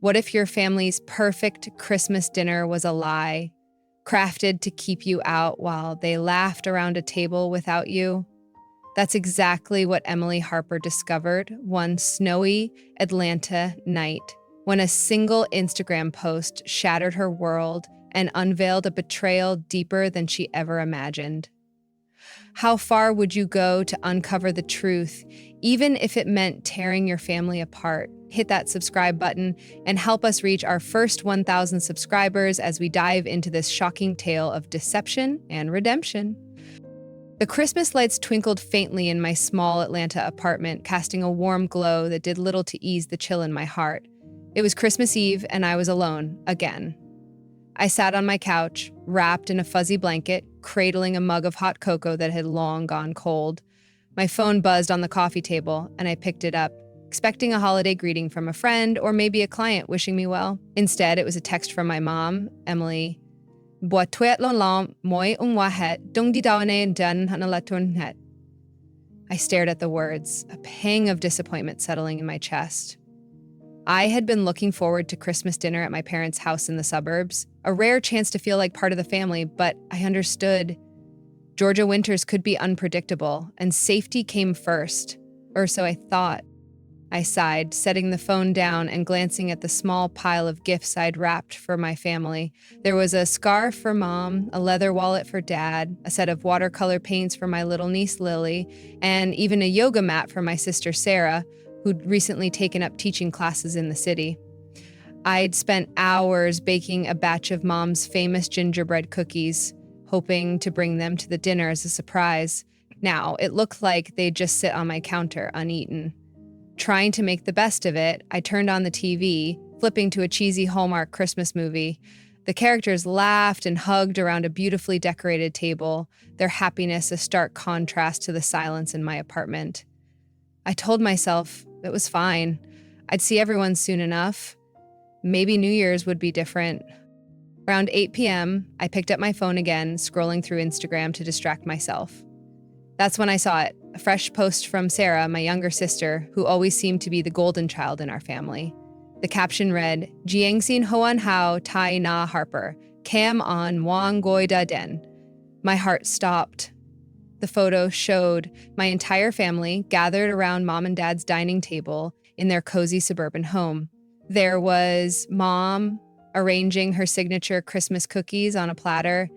What if your family's perfect Christmas dinner was a lie, crafted to keep you out while they laughed around a table without you? That's exactly what Emily Harper discovered one snowy Atlanta night when a single Instagram post shattered her world and unveiled a betrayal deeper than she ever imagined. How far would you go to uncover the truth, even if it meant tearing your family apart? Hit that subscribe button and help us reach our first 1,000 subscribers as we dive into this shocking tale of deception and redemption. The Christmas lights twinkled faintly in my small Atlanta apartment, casting a warm glow that did little to ease the chill in my heart. It was Christmas Eve, and I was alone, again. I sat on my couch, wrapped in a fuzzy blanket, cradling a mug of hot cocoa that had long gone cold. My phone buzzed on the coffee table, and I picked it up, expecting a holiday greeting from a friend or maybe a client wishing me well. Instead, it was a text from my mom, Emily. I stared at the words, a pang of disappointment settling in my chest. I had been looking forward to Christmas dinner at my parents' house in the suburbs, a rare chance to feel like part of the family, but I understood. Georgia winters could be unpredictable, and safety came first, or so I thought. I sighed, setting the phone down and glancing at the small pile of gifts I'd wrapped for my family. There was a scarf for Mom, a leather wallet for Dad, a set of watercolor paints for my little niece Lily, and even a yoga mat for my sister Sarah, who'd recently taken up teaching classes in the city. I'd spent hours baking a batch of Mom's famous gingerbread cookies, hoping to bring them to the dinner as a surprise. Now, it looked like they'd just sit on my counter, uneaten. Trying to make the best of it, I turned on the TV, flipping to a cheesy Hallmark Christmas movie. The characters laughed and hugged around a beautifully decorated table, their happiness a stark contrast to the silence in my apartment. I told myself it was fine. I'd see everyone soon enough. Maybe New Year's would be different. Around 8 p.m., I picked up my phone again, scrolling through Instagram to distract myself. That's when I saw it, a fresh post from Sarah, my younger sister, who always seemed to be the golden child in our family. The caption read, Jiangxin Hoan Hao Tai Na Harper, Cam on Wang Goi Da Den. My heart stopped. The photo showed my entire family gathered around Mom and Dad's dining table in their cozy suburban home. There was Mom arranging her signature Christmas cookies on a platter,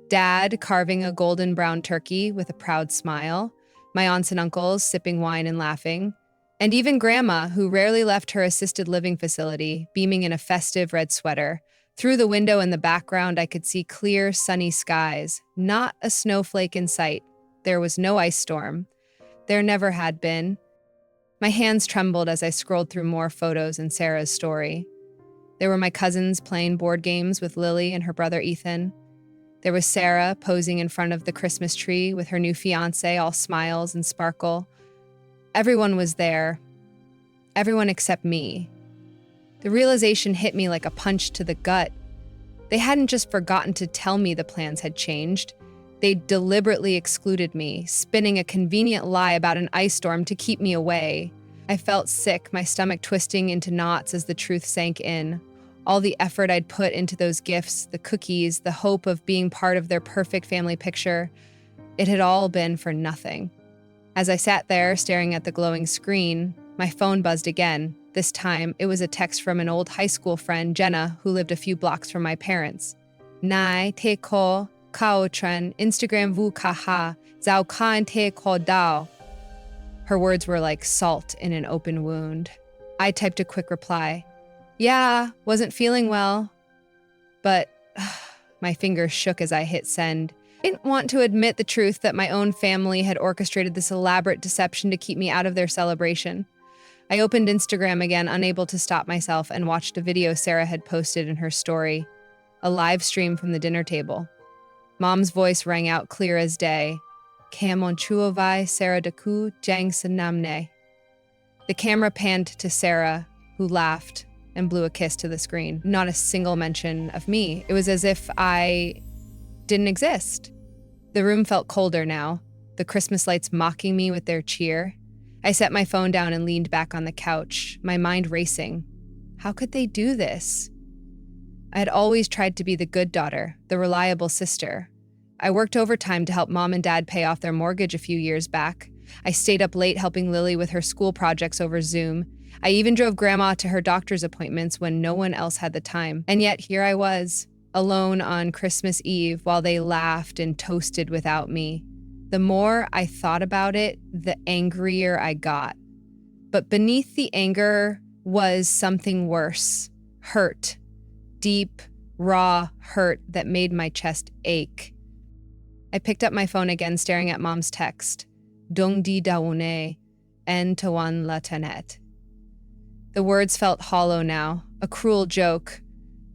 Dad carving a golden brown turkey with a proud smile, my aunts and uncles sipping wine and laughing, and even Grandma, who rarely left her assisted living facility, beaming in a festive red sweater. Through the window in the background, I could see clear, sunny skies, not a snowflake in sight. There was no ice storm. There never had been. My hands trembled as I scrolled through more photos in Sarah's story. There were my cousins playing board games with Lily and her brother Ethan. There was Sarah posing in front of the Christmas tree with her new fiancé, all smiles and sparkle. Everyone was there. Everyone except me. The realization hit me like a punch to the gut. They hadn't just forgotten to tell me the plans had changed. They deliberately excluded me, spinning a convenient lie about an ice storm to keep me away. I felt sick, my stomach twisting into knots as the truth sank in. All the effort I'd put into those gifts, the cookies, the hope of being part of their perfect family picture, it had all been for nothing. As I sat there staring at the glowing screen, my phone buzzed again. This time, it was a text from an old high school friend, Jenna, who lived a few blocks from my parents. Nai te ko kao tren Instagram vu ka ha zao kan te ko dao. Her words were like salt in an open wound. I typed a quick reply. Yeah, wasn't feeling well. But my fingers shook as I hit send. I didn't want to admit the truth that my own family had orchestrated this elaborate deception to keep me out of their celebration. I opened Instagram again, unable to stop myself, and watched a video Sarah had posted in her story, a live stream from the dinner table. Mom's voice rang out clear as day. Kamon chuovai Sarah daku jang sanamne. The camera panned to Sarah, who laughed and blew a kiss to the screen. Not a single mention of me. It was as if I didn't exist. The room felt colder now, the Christmas lights mocking me with their cheer. I set my phone down and leaned back on the couch, my mind racing. How could they do this? I had always tried to be the good daughter, the reliable sister. I worked overtime to help mom and dad pay off their mortgage a few years back. I stayed up late helping Lily with her school projects over Zoom. I even drove grandma to her doctor's appointments when no one else had the time. And yet here I was, alone on Christmas Eve while they laughed and toasted without me. The more I thought about it, the angrier I got. But beneath the anger was something worse. Hurt. Deep, raw hurt that made my chest ache. I picked up my phone again, staring at mom's text. Dong di daone, en tawan la tanet. The words felt hollow now, a cruel joke.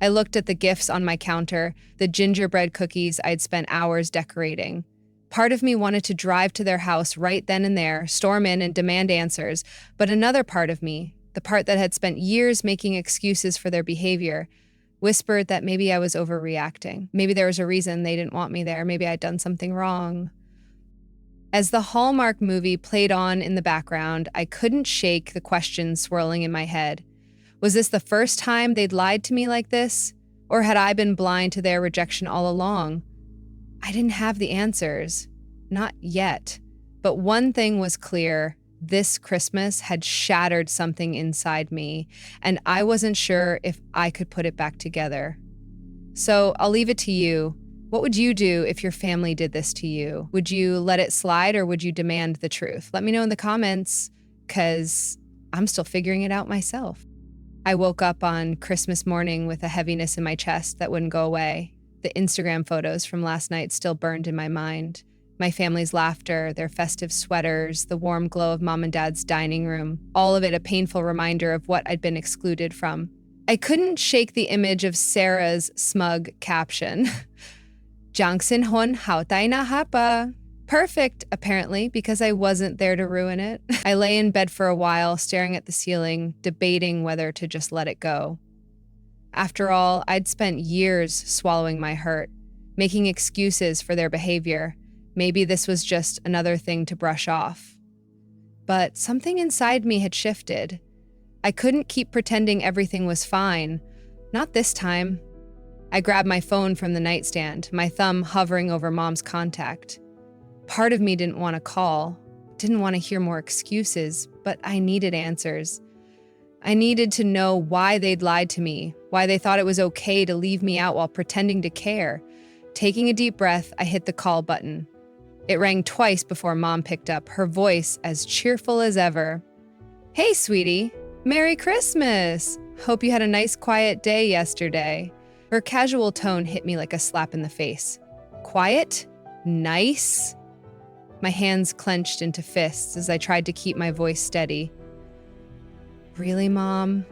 I looked at the gifts on my counter, the gingerbread cookies I'd spent hours decorating. Part of me wanted to drive to their house right then and there, storm in and demand answers, but another part of me, the part that had spent years making excuses for their behavior, whispered that maybe I was overreacting. Maybe there was a reason they didn't want me there. Maybe I'd done something wrong. As the Hallmark movie played on in the background, I couldn't shake the questions swirling in my head. Was this the first time they'd lied to me like this? Or had I been blind to their rejection all along? I didn't have the answers. Not yet. But one thing was clear. This Christmas had shattered something inside me, and I wasn't sure if I could put it back together. So I'll leave it to you. What would you do if your family did this to you? Would you let it slide or would you demand the truth? Let me know in the comments, because I'm still figuring it out myself. I woke up on Christmas morning with a heaviness in my chest that wouldn't go away. The Instagram photos from last night still burned in my mind. My family's laughter, their festive sweaters, the warm glow of mom and dad's dining room, all of it a painful reminder of what I'd been excluded from. I couldn't shake the image of Sarah's smug caption. Jangsin hon hautai na hapa. Perfect, apparently, because I wasn't there to ruin it. I lay in bed for a while, staring at the ceiling, debating whether to just let it go. After all, I'd spent years swallowing my hurt, making excuses for their behavior. Maybe this was just another thing to brush off. But something inside me had shifted. I couldn't keep pretending everything was fine. Not this time. I grabbed my phone from the nightstand, my thumb hovering over mom's contact. Part of me didn't want to call, didn't want to hear more excuses, but I needed answers. I needed to know why they'd lied to me, why they thought it was okay to leave me out while pretending to care. Taking a deep breath, I hit the call button. It rang twice before Mom picked up, her voice as cheerful as ever. Hey, sweetie. Merry Christmas. Hope you had a nice quiet day yesterday. Her casual tone hit me like a slap in the face. Quiet? Nice? My hands clenched into fists as I tried to keep my voice steady. Really, Mom?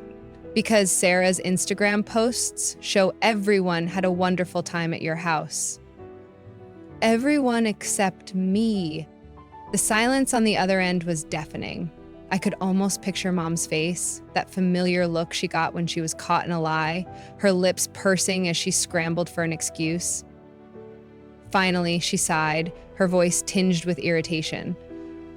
Because Sarah's Instagram posts show everyone had a wonderful time at your house. Everyone except me. The silence on the other end was deafening. I could almost picture Mom's face, that familiar look she got when she was caught in a lie, her lips pursing as she scrambled for an excuse. Finally, she sighed, her voice tinged with irritation.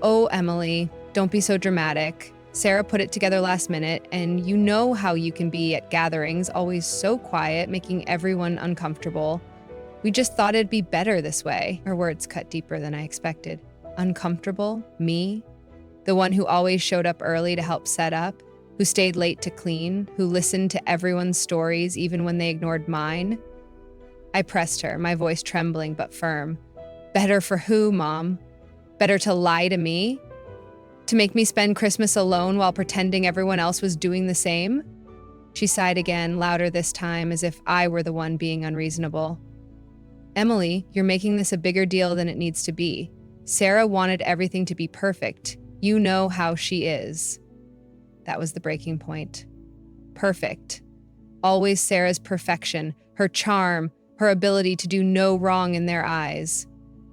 Oh, Emily, don't be so dramatic. Sarah put it together last minute, and you know how you can be at gatherings, always so quiet, making everyone uncomfortable. We just thought it'd be better this way. Her words cut deeper than I expected. Uncomfortable? Me? The one who always showed up early to help set up, who stayed late to clean, who listened to everyone's stories even when they ignored mine? I pressed her, my voice trembling but firm. Better for who, Mom? Better to lie to me? To make me spend Christmas alone while pretending everyone else was doing the same? She sighed again, louder this time, as if I were the one being unreasonable. Emily, you're making this a bigger deal than it needs to be. Sarah wanted everything to be perfect. You know how she is. That was the breaking point. Perfect. Always Sarah's perfection, her charm, her ability to do no wrong in their eyes.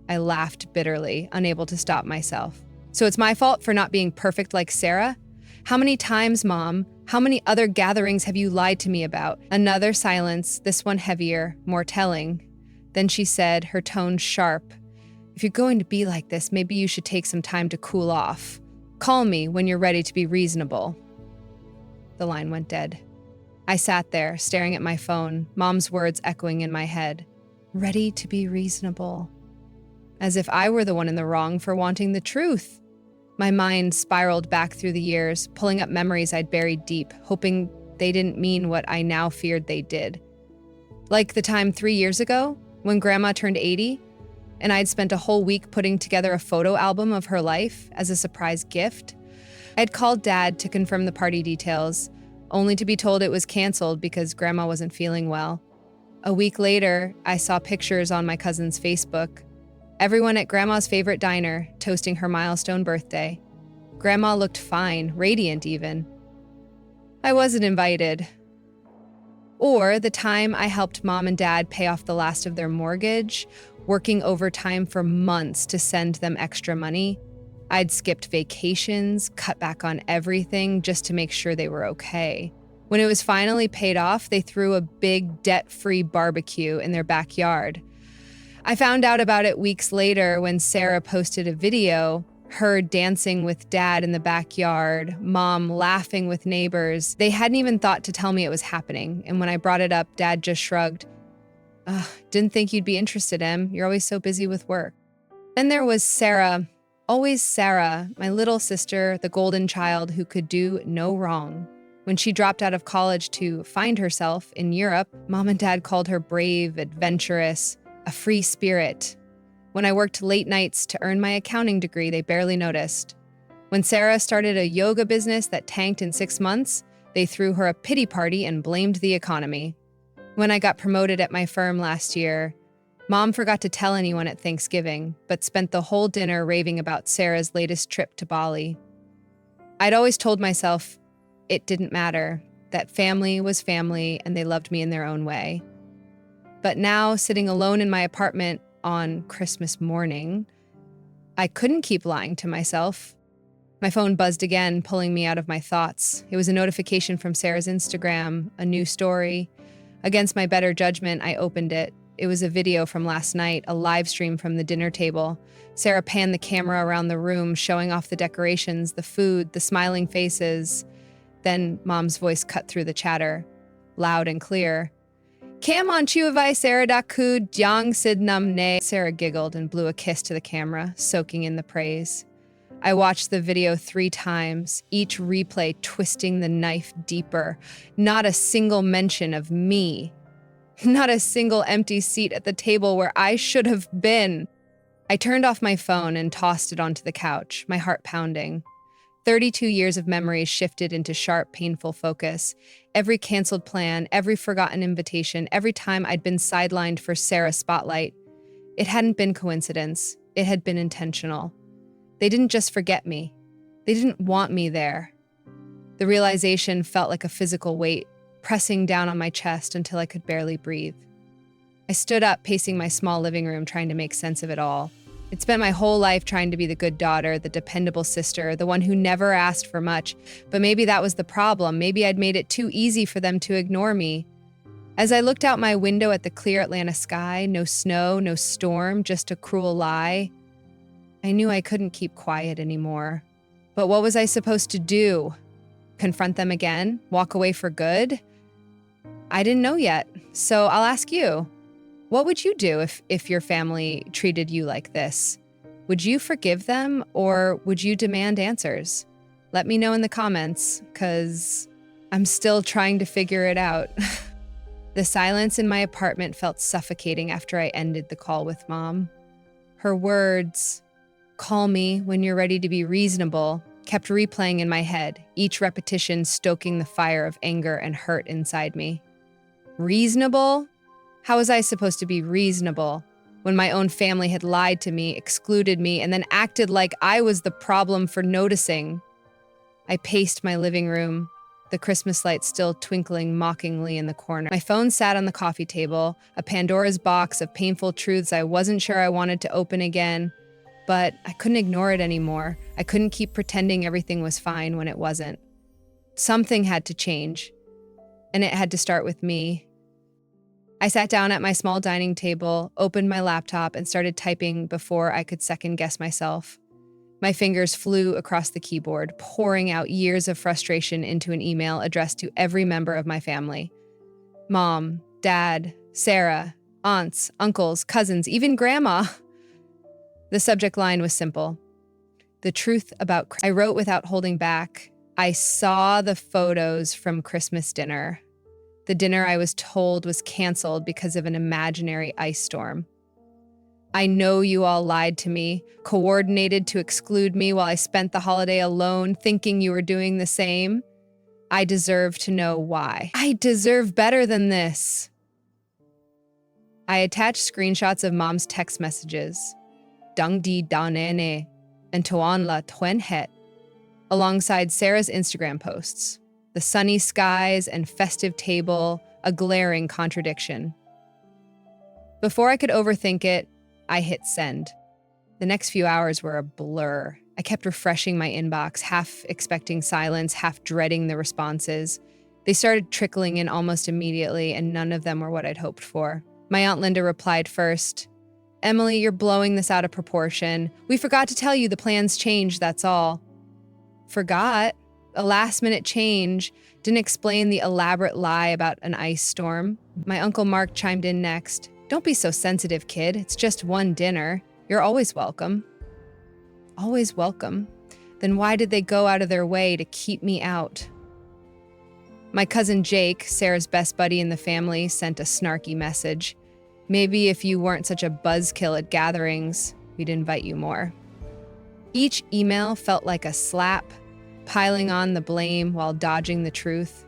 I laughed bitterly, unable to stop myself. So it's my fault for not being perfect like Sarah? How many times, Mom? How many other gatherings have you lied to me about? Another silence, this one heavier, more telling. Then she said, her tone sharp, if you're going to be like this, maybe you should take some time to cool off. Call me when you're ready to be reasonable. The line went dead. I sat there, staring at my phone, Mom's words echoing in my head. Ready to be reasonable. As if I were the one in the wrong for wanting the truth. My mind spiraled back through the years, pulling up memories I'd buried deep, hoping they didn't mean what I now feared they did. Like the time 3 years ago, when Grandma turned 80, and I'd spent a whole week putting together a photo album of her life as a surprise gift. I'd called Dad to confirm the party details, only to be told it was canceled because Grandma wasn't feeling well. A week later, I saw pictures on my cousin's Facebook. Everyone at Grandma's favorite diner, toasting her milestone birthday. Grandma looked fine, radiant even. I wasn't invited. Or the time I helped Mom and Dad pay off the last of their mortgage, working overtime for months to send them extra money. I'd skipped vacations, cut back on everything just to make sure they were okay. When it was finally paid off, they threw a big debt-free barbecue in their backyard. I found out about it weeks later when Sarah posted a video, her dancing with Dad in the backyard, Mom laughing with neighbors. They hadn't even thought to tell me it was happening, and when I brought it up, Dad just shrugged. Didn't think you'd be interested, Em. You're always so busy with work. Then there was Sarah, always Sarah, my little sister, the golden child who could do no wrong. When she dropped out of college to find herself in Europe, Mom and Dad called her brave, adventurous, a free spirit. When I worked late nights to earn my accounting degree, they barely noticed. When Sarah started a yoga business that tanked in 6 months, they threw her a pity party and blamed the economy. When I got promoted at my firm last year, Mom forgot to tell anyone at Thanksgiving, but spent the whole dinner raving about Sarah's latest trip to Bali. I'd always told myself it didn't matter, that family was family and they loved me in their own way. But now, sitting alone in my apartment on Christmas morning, I couldn't keep lying to myself. My phone buzzed again, pulling me out of my thoughts. It was a notification from Sarah's Instagram, a new story. Against my better judgment, I opened it. It was a video from last night, a live stream from the dinner table. Sarah panned the camera around the room, showing off the decorations, the food, the smiling faces. Then Mom's voice cut through the chatter, loud and clear. Kam on chuavai Sarah daku dyang sid nam ne. Sarah giggled and blew a kiss to the camera, soaking in the praise. I watched the video 3 times, each replay twisting the knife deeper. Not a single mention of me. Not a single empty seat at the table where I should have been. I turned off my phone and tossed it onto the couch, my heart pounding. 32 years of memories shifted into sharp, painful focus. Every canceled plan, every forgotten invitation, every time I'd been sidelined for Sarah's spotlight. It hadn't been coincidence. It had been intentional. They didn't just forget me. They didn't want me there. The realization felt like a physical weight, pressing down on my chest until I could barely breathe. I stood up, pacing my small living room, trying to make sense of it all. I'd spent my whole life trying to be the good daughter, the dependable sister, the one who never asked for much, but maybe that was the problem. Maybe I'd made it too easy for them to ignore me. As I looked out my window at the clear Atlanta sky, no snow, no storm, just a cruel lie, I knew I couldn't keep quiet anymore. But what was I supposed to do? Confront them again? Walk away for good? I didn't know yet, so I'll ask you. What would you do if your family treated you like this? Would you forgive them or would you demand answers? Let me know in the comments, because I'm still trying to figure it out. The silence in my apartment felt suffocating after I ended the call with Mom. Her words, "Call me when you're ready to be reasonable," kept replaying in my head, each repetition stoking the fire of anger and hurt inside me. Reasonable? How was I supposed to be reasonable when my own family had lied to me, excluded me, and then acted like I was the problem for noticing? I paced my living room, the Christmas lights still twinkling mockingly in the corner. My phone sat on the coffee table, a Pandora's box of painful truths I wasn't sure I wanted to open again, but I couldn't ignore it anymore. I couldn't keep pretending everything was fine when it wasn't. Something had to change, and it had to start with me. I sat down at my small dining table, opened my laptop, and started typing before I could second-guess myself. My fingers flew across the keyboard, pouring out years of frustration into an email addressed to every member of my family. Mom, Dad, Sarah, aunts, uncles, cousins, even Grandma. The subject line was simple. The truth about... I wrote without holding back. I saw the photos from Christmas dinner. The dinner I was told was canceled because of an imaginary ice storm. I know you all lied to me, coordinated to exclude me while I spent the holiday alone, thinking you were doing the same. I deserve to know why. I deserve better than this. I attached screenshots of Mom's text messages, Dang di da nene, and Tuan la tuen het, alongside Sarah's Instagram posts. The sunny skies and festive table, a glaring contradiction. Before I could overthink it, I hit send. The next few hours were a blur. I kept refreshing my inbox, half expecting silence, half dreading the responses. They started trickling in almost immediately, and none of them were what I'd hoped for. My Aunt Linda replied first, "Emily, you're blowing this out of proportion. We forgot to tell you the plans changed, that's all." Forgot? A last-minute change didn't explain the elaborate lie about an ice storm. My Uncle Mark chimed in next. "Don't be so sensitive, kid. It's just one dinner. You're always welcome." Always welcome? Then why did they go out of their way to keep me out? My cousin Jake, Sarah's best buddy in the family, sent a snarky message. "Maybe if you weren't such a buzzkill at gatherings, we'd invite you more." Each email felt like a slap, piling on the blame while dodging the truth.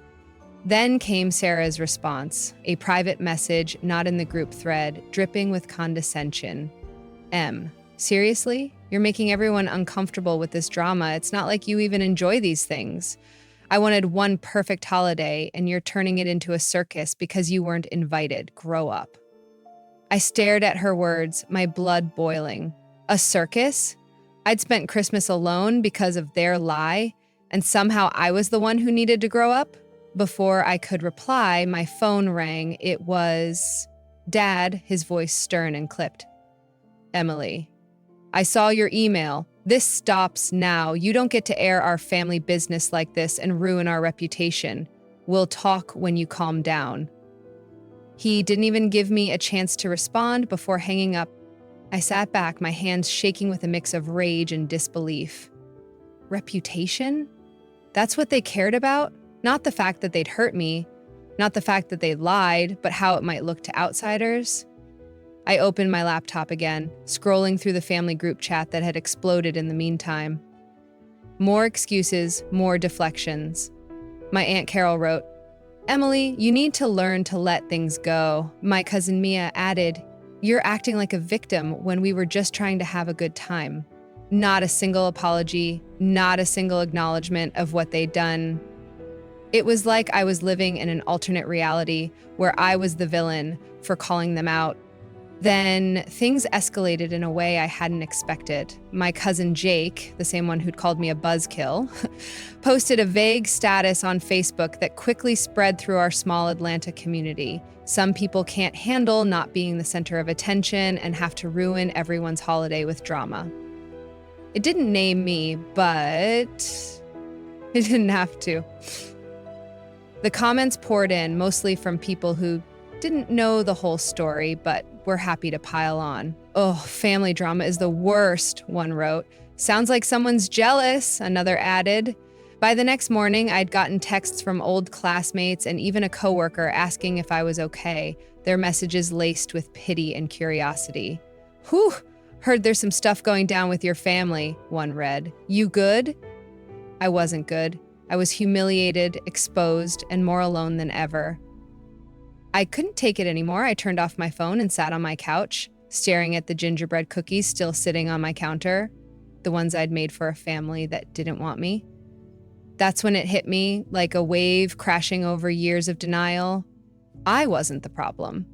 Then came Sarah's response, a private message not in the group thread, dripping with condescension. "M, seriously? You're making everyone uncomfortable with this drama. It's not like you even enjoy these things. I wanted one perfect holiday, and you're turning it into a circus because you weren't invited. Grow up." I stared at her words, my blood boiling. A circus? I'd spent Christmas alone because of their lie, and somehow I was the one who needed to grow up? Before I could reply, my phone rang. It was Dad, his voice stern and clipped. "Emily, I saw your email. This stops now. You don't get to air our family business like this and ruin our reputation. We'll talk when you calm down." He didn't even give me a chance to respond before hanging up. I sat back, my hands shaking with a mix of rage and disbelief. Reputation? That's what they cared about? Not the fact that they'd hurt me, not the fact that they lied, but how it might look to outsiders? I opened my laptop again, scrolling through the family group chat that had exploded in the meantime. More excuses, more deflections. My Aunt Carol wrote, "Emily, you need to learn to let things go." My cousin Mia added, "You're acting like a victim when we were just trying to have a good time." Not a single apology, not a single acknowledgement of what they'd done. It was like I was living in an alternate reality where I was the villain for calling them out. Then things escalated in a way I hadn't expected. My cousin Jake, the same one who'd called me a buzzkill, posted a vague status on Facebook that quickly spread through our small Atlanta community. Some people can't handle not being the center of attention and have to ruin everyone's holiday with drama. It didn't name me, but it didn't have to. The comments poured in, mostly from people who didn't know the whole story, but were happy to pile on. "Oh, family drama is the worst," one wrote. "Sounds like someone's jealous," another added. By the next morning, I'd gotten texts from old classmates and even a coworker asking if I was okay, their messages laced with pity and curiosity. "Whew, heard there's some stuff going down with your family," one read. "You good?" I wasn't good. I was humiliated, exposed, and more alone than ever. I couldn't take it anymore. I turned off my phone and sat on my couch, staring at the gingerbread cookies still sitting on my counter, the ones I'd made for a family that didn't want me. That's when it hit me, like a wave crashing over years of denial. I wasn't the problem.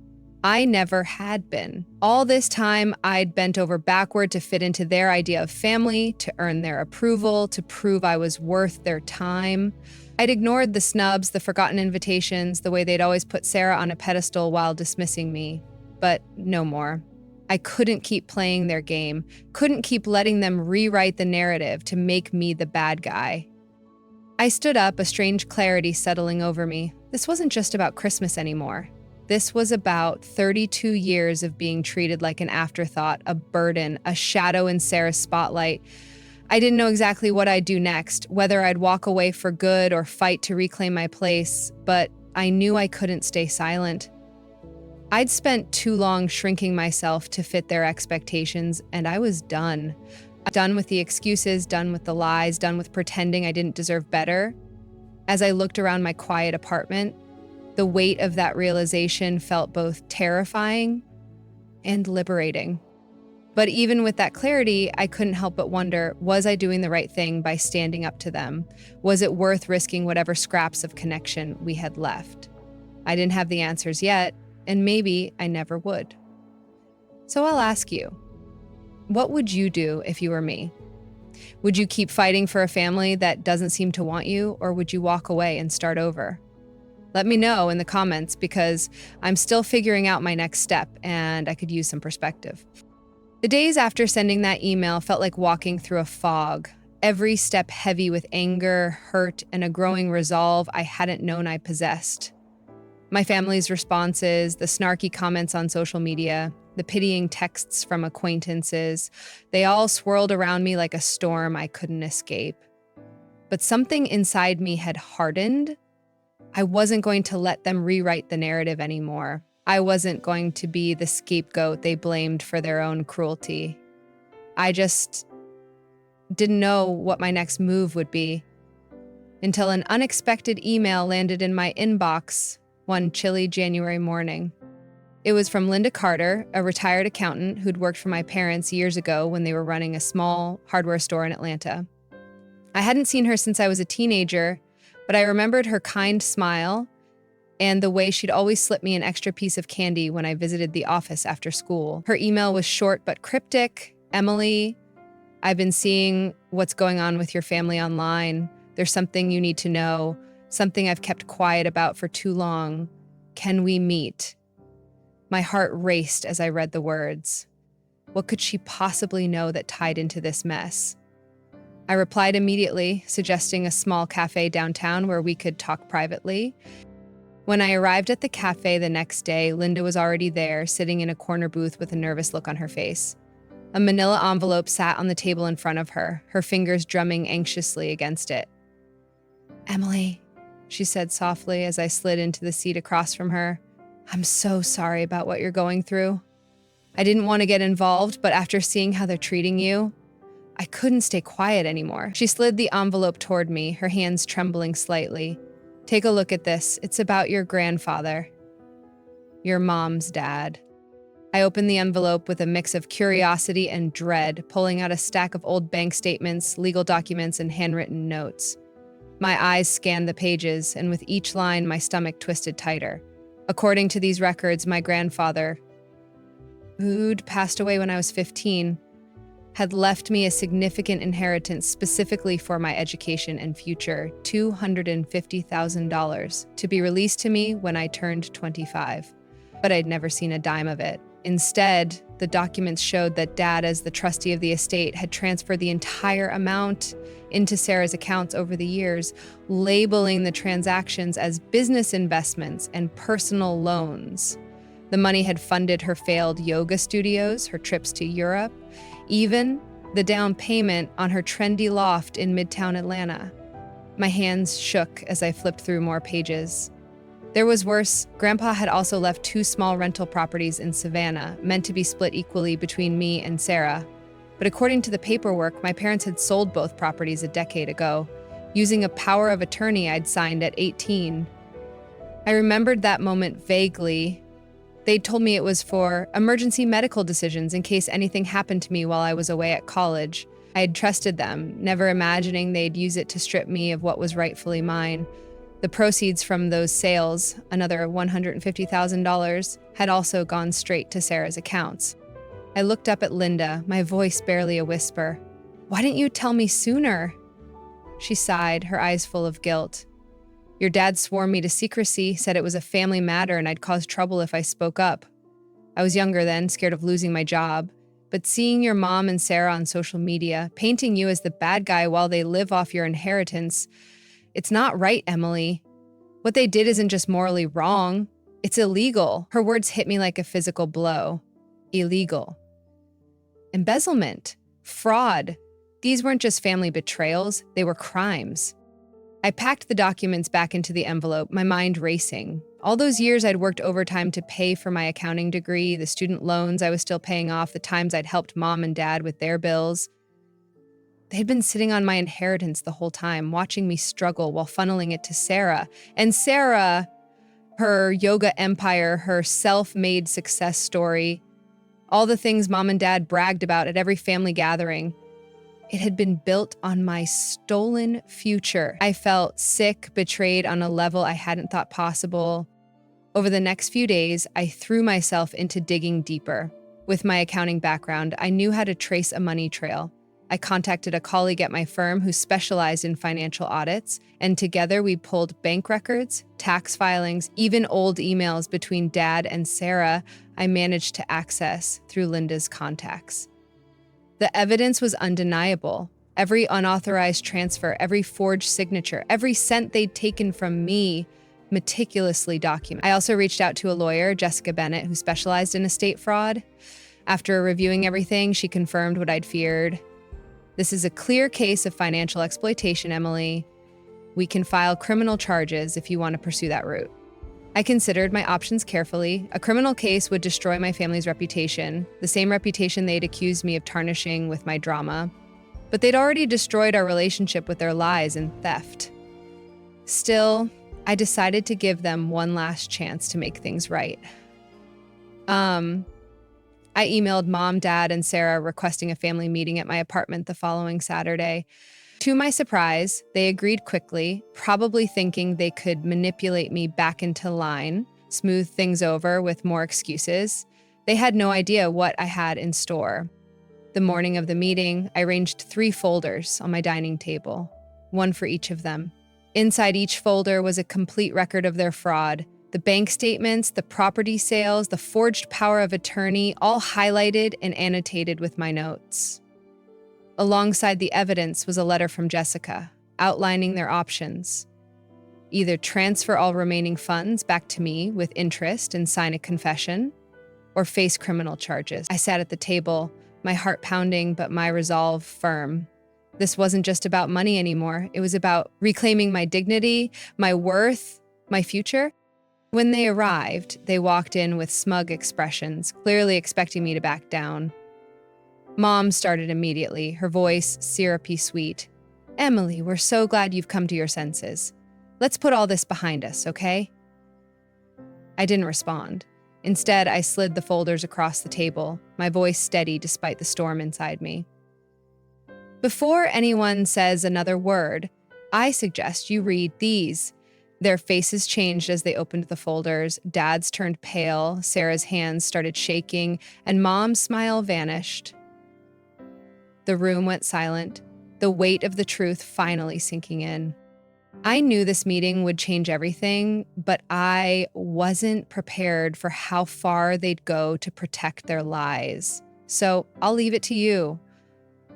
I never had been. All this time, I'd bent over backward to fit into their idea of family, to earn their approval, to prove I was worth their time. I'd ignored the snubs, the forgotten invitations, the way they'd always put Sarah on a pedestal while dismissing me. But no more. I couldn't keep playing their game, couldn't keep letting them rewrite the narrative to make me the bad guy. I stood up, a strange clarity settling over me. This wasn't just about Christmas anymore. This was about 32 years of being treated like an afterthought, a burden, a shadow in Sarah's spotlight. I didn't know exactly what I'd do next, whether I'd walk away for good or fight to reclaim my place, but I knew I couldn't stay silent. I'd spent too long shrinking myself to fit their expectations, and I was done. Done with the excuses, done with the lies, done with pretending I didn't deserve better. As I looked around my quiet apartment, the weight of that realization felt both terrifying and liberating. But even with that clarity, I couldn't help but wonder, was I doing the right thing by standing up to them? Was it worth risking whatever scraps of connection we had left? I didn't have the answers yet, and maybe I never would. So I'll ask you, what would you do if you were me? Would you keep fighting for a family that doesn't seem to want you, or would you walk away and start over? Let me know in the comments, because I'm still figuring out my next step and I could use some perspective. The days after sending that email felt like walking through a fog, every step heavy with anger, hurt, and a growing resolve I hadn't known I possessed. My family's responses, the snarky comments on social media, the pitying texts from acquaintances, they all swirled around me like a storm I couldn't escape. But something inside me had hardened. I wasn't going to let them rewrite the narrative anymore. I wasn't going to be the scapegoat they blamed for their own cruelty. I just didn't know what my next move would be until an unexpected email landed in my inbox one chilly January morning. It was from Linda Carter, a retired accountant who'd worked for my parents years ago when they were running a small hardware store in Atlanta. I hadn't seen her since I was a teenager, but I remembered her kind smile and the way she'd always slip me an extra piece of candy when I visited the office after school. Her email was short but cryptic. Emily, I've been seeing what's going on with your family online. There's something you need to know, something I've kept quiet about for too long. Can we meet? My heart raced as I read the words. What could she possibly know that tied into this mess? I replied immediately, suggesting a small cafe downtown where we could talk privately. When I arrived at the cafe the next day, Linda was already there, sitting in a corner booth with a nervous look on her face. A manila envelope sat on the table in front of her, her fingers drumming anxiously against it. "Emily," she said softly as I slid into the seat across from her, "I'm so sorry about what you're going through. I didn't want to get involved, but after seeing how they're treating you, I couldn't stay quiet anymore." She slid the envelope toward me, her hands trembling slightly. "Take a look at this. It's about your grandfather. Your mom's dad." I opened the envelope with a mix of curiosity and dread, pulling out a stack of old bank statements, legal documents, and handwritten notes. My eyes scanned the pages, and with each line, my stomach twisted tighter. According to these records, my grandfather, who'd passed away when I was 15, had left me a significant inheritance specifically for my education and future, $250,000, to be released to me when I turned 25. But I'd never seen a dime of it. Instead, the documents showed that Dad, as the trustee of the estate, had transferred the entire amount into Sarah's accounts over the years, labeling the transactions as business investments and personal loans. The money had funded her failed yoga studios, her trips to Europe, even the down payment on her trendy loft in Midtown Atlanta. My hands shook as I flipped through more pages. There was worse. Grandpa had also left 2 small rental properties in Savannah, meant to be split equally between me and Sarah. But according to the paperwork, my parents had sold both properties a decade ago, using a power of attorney I'd signed at 18. I remembered that moment vaguely. They'd told me it was for emergency medical decisions in case anything happened to me while I was away at college. I had trusted them, never imagining they'd use it to strip me of what was rightfully mine. The proceeds from those sales, another $150,000, had also gone straight to Sarah's accounts. I looked up at Linda, my voice barely a whisper. "Why didn't you tell me sooner?" She sighed, her eyes full of guilt. "Your dad swore me to secrecy, said it was a family matter and I'd cause trouble if I spoke up. I was younger then, scared of losing my job. But seeing your mom and Sarah on social media, painting you as the bad guy while they live off your inheritance, it's not right, Emily. What they did isn't just morally wrong, it's illegal. Her words hit me like a physical blow. Illegal. Embezzlement. Fraud. These weren't just family betrayals, they were crimes. I packed the documents back into the envelope, my mind racing. All those years I'd worked overtime to pay for my accounting degree, the student loans I was still paying off, the times I'd helped mom and dad with their bills. They'd been sitting on my inheritance the whole time, watching me struggle while funneling it to Sarah. And Sarah, her yoga empire, her self-made success story, all the things mom and dad bragged about at every family gathering, it had been built on my stolen future. I felt sick, betrayed on a level I hadn't thought possible. Over the next few days, I threw myself into digging deeper. With my accounting background, I knew how to trace a money trail. I contacted a colleague at my firm who specialized in financial audits, and together we pulled bank records, tax filings, even old emails between Dad and Sarah I managed to access through Linda's contacts. The evidence was undeniable. Every unauthorized transfer, every forged signature, every cent they'd taken from me, meticulously documented. I also reached out to a lawyer, Jessica Bennett, who specialized in estate fraud. After reviewing everything, she confirmed what I'd feared. This is a clear case of financial exploitation, Emily. We can file criminal charges if you want to pursue that route. I considered my options carefully. A criminal case would destroy my family's reputation, the same reputation they'd accused me of tarnishing with my drama. But they'd already destroyed our relationship with their lies and theft. Still, I decided to give them one last chance to make things right. I emailed Mom, Dad, and Sarah requesting a family meeting at my apartment the following Saturday. To my surprise, they agreed quickly, probably thinking they could manipulate me back into line, smooth things over with more excuses. They had no idea what I had in store. The morning of the meeting, I arranged 3 folders on my dining table, one for each of them. Inside each folder was a complete record of their fraud. The bank statements, the property sales, the forged power of attorney, all highlighted and annotated with my notes. Alongside the evidence was a letter from Jessica, outlining their options. Either transfer all remaining funds back to me with interest and sign a confession, or face criminal charges. I sat at the table, my heart pounding, but my resolve firm. This wasn't just about money anymore. It was about reclaiming my dignity, my worth, my future. When they arrived, they walked in with smug expressions, clearly expecting me to back down. Mom started immediately, her voice syrupy sweet. "Emily, we're so glad you've come to your senses. Let's put all this behind us, okay?" I didn't respond. Instead, I slid the folders across the table, my voice steady despite the storm inside me. "Before anyone says another word, I suggest you read these." Their faces changed as they opened the folders. Dad's turned pale, Sarah's hands started shaking, and Mom's smile vanished. The room went silent, the weight of the truth finally sinking in. I knew this meeting would change everything, but I wasn't prepared for how far they'd go to protect their lies. So I'll leave it to you.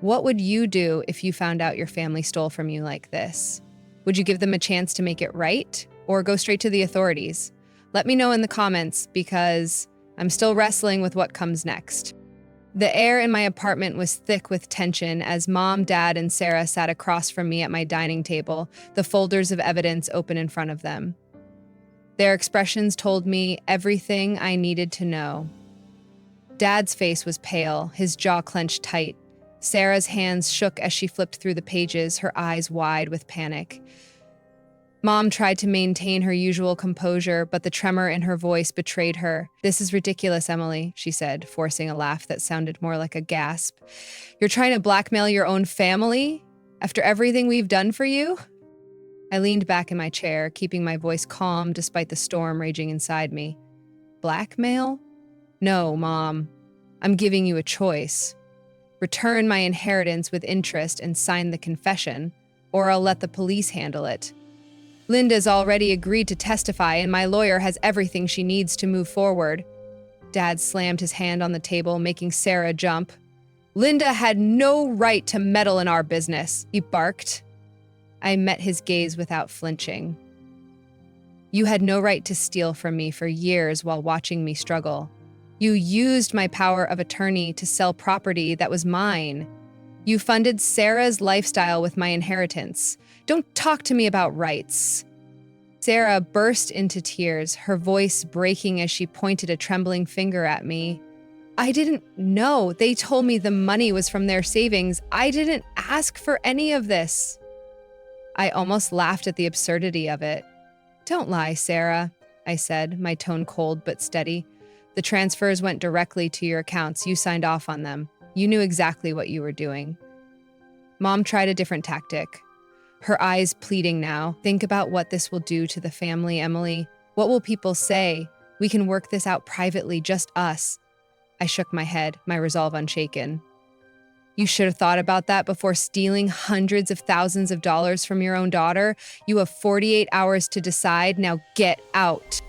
What would you do if you found out your family stole from you like this? Would you give them a chance to make it right, or go straight to the authorities? Let me know in the comments, because I'm still wrestling with what comes next. The air in my apartment was thick with tension as Mom, Dad, and Sarah sat across from me at my dining table, the folders of evidence open in front of them. Their expressions told me everything I needed to know. Dad's face was pale, his jaw clenched tight. Sarah's hands shook as she flipped through the pages, her eyes wide with panic. Mom tried to maintain her usual composure, but the tremor in her voice betrayed her. "This is ridiculous, Emily," she said, forcing a laugh that sounded more like a gasp. "You're trying to blackmail your own family? After everything we've done for you?" I leaned back in my chair, keeping my voice calm despite the storm raging inside me. "Blackmail? No, Mom. I'm giving you a choice. Return my inheritance with interest and sign the confession, or I'll let the police handle it. Linda's already agreed to testify, and my lawyer has everything she needs to move forward. Dad slammed his hand on the table, making Sarah jump. Linda had no right to meddle in our business, he barked. I met his gaze without flinching. You had no right to steal from me for years while watching me struggle. You used my power of attorney to sell property that was mine. You funded Sarah's lifestyle with my inheritance. Don't talk to me about rights. Sarah burst into tears, her voice breaking as she pointed a trembling finger at me. I didn't know. They told me the money was from their savings. I didn't ask for any of this. I almost laughed at the absurdity of it. Don't lie, Sarah, I said, my tone cold but steady. The transfers went directly to your accounts. You signed off on them. You knew exactly what you were doing. Mom tried a different tactic. Her eyes pleading now. Think about what this will do to the family, Emily. What will people say? We can work this out privately, just us. I shook my head, my resolve unshaken. You should have thought about that before stealing hundreds of thousands of dollars from your own daughter. You have 48 hours to decide. Now get out.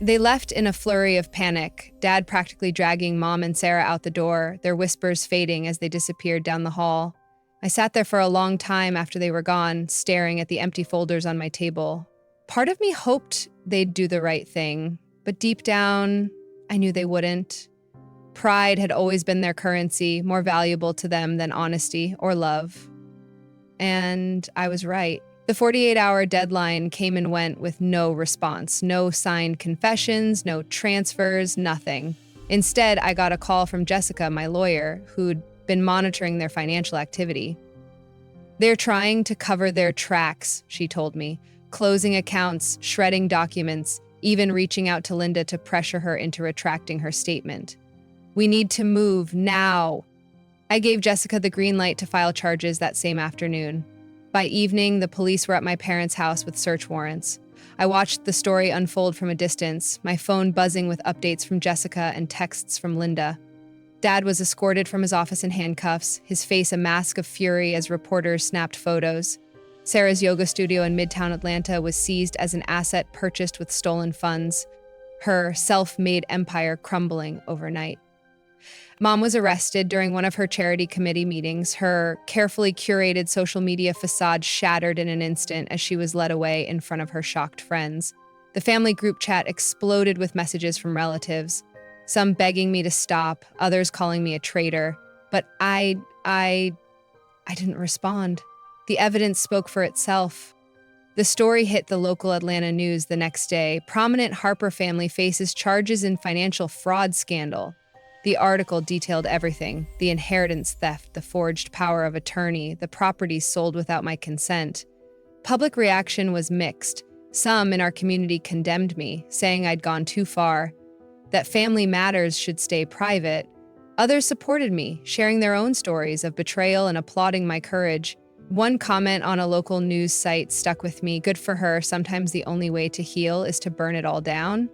They left in a flurry of panic, Dad practically dragging Mom and Sarah out the door, their whispers fading as they disappeared down the hall. I sat there for a long time after they were gone, staring at the empty folders on my table. Part of me hoped they'd do the right thing, but deep down, I knew they wouldn't. Pride had always been their currency, more valuable to them than honesty or love. And I was right. The 48-hour deadline came and went with no response, no signed confessions, no transfers, nothing. Instead, I got a call from Jessica, my lawyer, who'd been monitoring their financial activity. They're trying to cover their tracks, she told me, closing accounts, shredding documents, even reaching out to Linda to pressure her into retracting her statement. We need to move now. I gave Jessica the green light to file charges that same afternoon. By evening, the police were at my parents' house with search warrants. I watched the story unfold from a distance, my phone buzzing with updates from Jessica and texts from Linda. Dad was escorted from his office in handcuffs, his face a mask of fury as reporters snapped photos. Sarah's yoga studio in Midtown Atlanta was seized as an asset purchased with stolen funds, her self-made empire crumbling overnight. Mom was arrested during one of her charity committee meetings, her carefully curated social media facade shattered in an instant as she was led away in front of her shocked friends. The family group chat exploded with messages from relatives, some begging me to stop, others calling me a traitor. But I didn't respond. The evidence spoke for itself. The story hit the local Atlanta news the next day. Prominent Harper family faces charges in financial fraud scandal. The article detailed everything: the inheritance theft, the forged power of attorney, the properties sold without my consent. Public reaction was mixed. Some in our community condemned me, saying I'd gone too far, that family matters should stay private. Others supported me, sharing their own stories of betrayal and applauding my courage. One comment on a local news site stuck with me: good for her, sometimes the only way to heal is to burn it all down.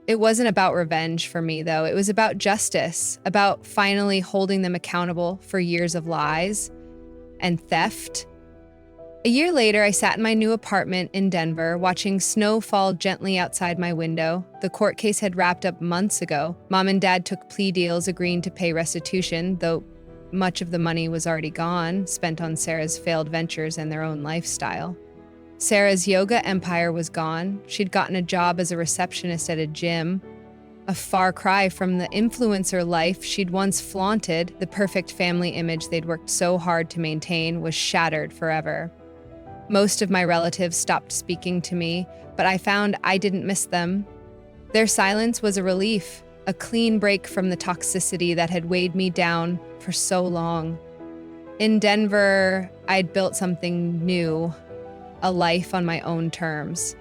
It wasn't about revenge for me, though. It was about justice, about finally holding them accountable for years of lies and theft. A year later, I sat in my new apartment in Denver, watching snow fall gently outside my window. The court case had wrapped up months ago. Mom and Dad took plea deals, agreeing to pay restitution, though much of the money was already gone, spent on Sarah's failed ventures and their own lifestyle. Sarah's yoga empire was gone. She'd gotten a job as a receptionist at a gym. A far cry from the influencer life she'd once flaunted. The perfect family image they'd worked so hard to maintain was shattered forever. Most of my relatives stopped speaking to me, but I found I didn't miss them. Their silence was a relief, a clean break from the toxicity that had weighed me down for so long. In Denver, I'd built something new, a life on my own terms.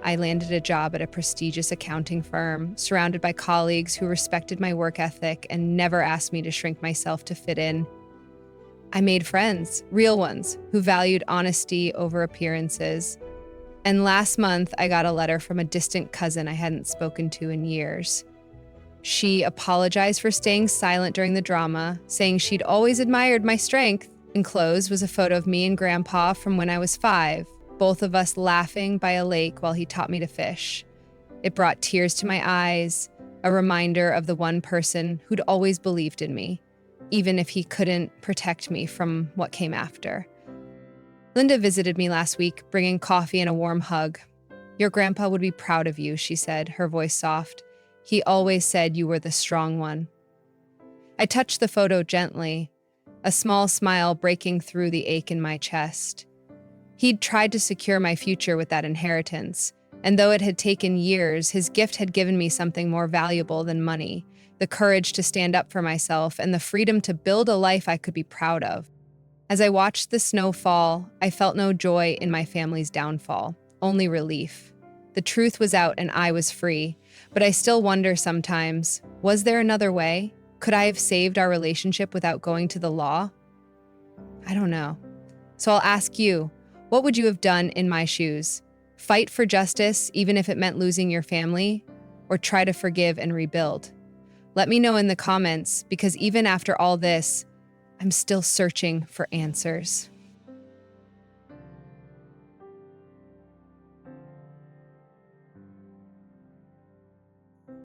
I landed a job at a prestigious accounting firm, surrounded by colleagues who respected my work ethic and never asked me to shrink myself to fit in. I made friends, real ones, who valued honesty over appearances. And last month, I got a letter from a distant cousin I hadn't spoken to in years. She apologized for staying silent during the drama, saying she'd always admired my strength. Enclosed was a photo of me and Grandpa from when I was 5, both of us laughing by a lake while he taught me to fish. It brought tears to my eyes. a reminder of the one person who'd always believed in me, even if he couldn't protect me from what came after. Linda visited me last week, bringing coffee and a warm hug. "Your grandpa would be proud of you," she said, her voice soft. "He always said you were the strong one." I touched the photo gently, a small smile breaking through the ache in my chest. He'd tried to secure my future with that inheritance, and though it had taken years, his gift had given me something more valuable than money, the courage to stand up for myself and the freedom to build a life I could be proud of. As I watched the snow fall, I felt no joy in my family's downfall, only relief. The truth was out and I was free, but I still wonder sometimes, was there another way? Could I have saved our relationship without going to the law? I don't know. So I'll ask you, what would you have done in my shoes? Fight for justice, even if it meant losing your family, or try to forgive and rebuild? Let me know in the comments, because even after all this, I'm still searching for answers.